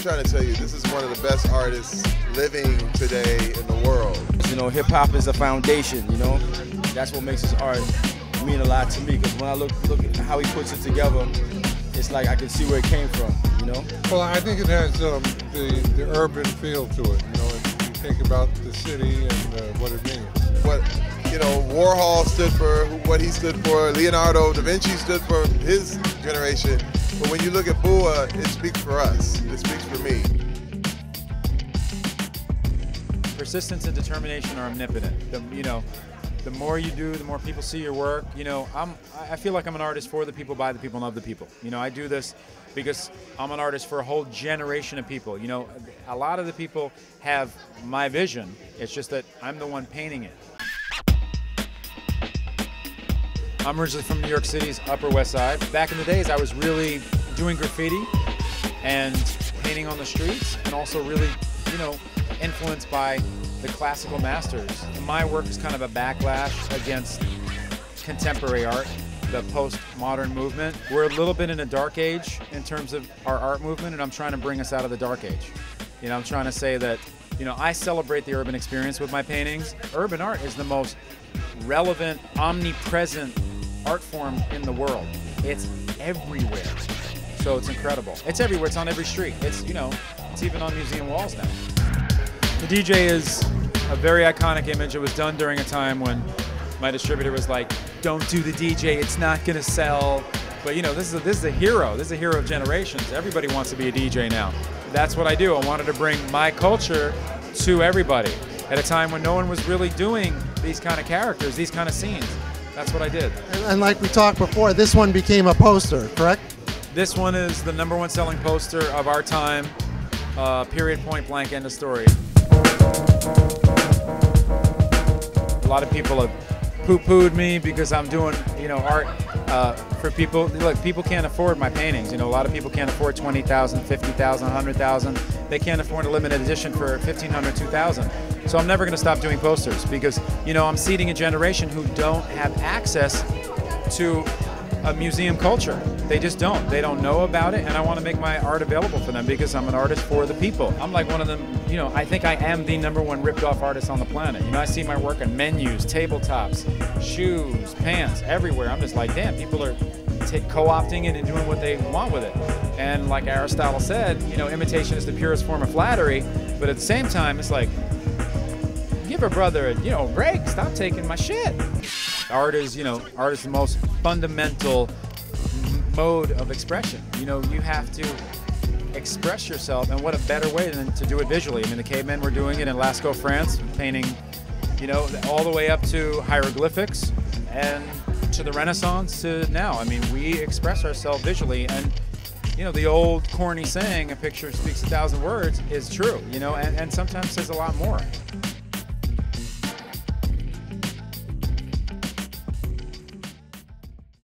trying to tell you, this is one of the best artists living today in the world. You know, hip-hop is a foundation, you know? That's what makes his art mean a lot to me, because when I look at how he puts it together, it's like I can see where it came from, you know? Well, I think it has the urban feel to it, you know, and you think about the city and what it means. What, you know, Warhol stood for, what he stood for, Leonardo da Vinci stood for his generation, but when you look at Bua, it speaks for us, it speaks for me. Persistence and determination are omnipotent. The more you do, the more people see your work. You know, I feel like I'm an artist for the people, by the people, and of the people. You know, I do this because I'm an artist for a whole generation of people. You know, a lot of the people have my vision. It's just that I'm the one painting it. I'm originally from New York City's Upper West Side. Back in the days, I was really doing graffiti and painting on the streets, and also really, you know, influenced by the classical masters. My work is kind of a backlash against contemporary art, the postmodern movement. We're a little bit in a dark age in terms of our art movement, and I'm trying to bring us out of the dark age. You know, I'm trying to say that, you know, I celebrate the urban experience with my paintings. Urban art is the most relevant, omnipresent art form in the world. It's everywhere. So it's incredible. It's everywhere, it's on every street. It's, you know, it's even on museum walls now. The DJ is a very iconic image. It was done during a time when my distributor was like, don't do the DJ, it's not gonna sell. But you know, this is a hero. This is a hero of generations. Everybody wants to be a DJ now. That's what I do. I wanted to bring my culture to everybody at a time when no one was really doing these kind of characters, these kind of scenes. That's what I did. And like we talked before, this one became a poster, correct? This one is the #1 selling poster of our time, period, point blank, end of story. A lot of people have poo-pooed me because I'm doing, you know, art for people. Look, people can't afford my paintings. You know, a lot of people can't afford 20,000, 50,000, 100,000. They can't afford a limited edition for 1,500, 2,000. So I'm never going to stop doing posters because, you know, I'm seeding a generation who don't have access to a museum culture. They just don't. They don't know about it, and I want to make my art available for them because I'm an artist for the people. I'm like one of them, you know, I think I am the #1 ripped off artist on the planet. You know, I see my work on menus, tabletops, shoes, pants, everywhere. I'm just like, damn, people are co-opting it and doing what they want with it. And like Aristotle said, you know, imitation is the purest form of flattery, but at the same time, it's like, give a brother a, you know, break, stop taking my shit. Art is, you know, art is the most fundamental mode of expression. You know, you have to express yourself, and what a better way than to do it visually. I mean, the cavemen were doing it in Lascaux, France, painting, you know, all the way up to hieroglyphics and to the Renaissance to now. I mean, we express ourselves visually, and you know, the old corny saying, a picture speaks 1,000 words, is true, you know, and sometimes says a lot more.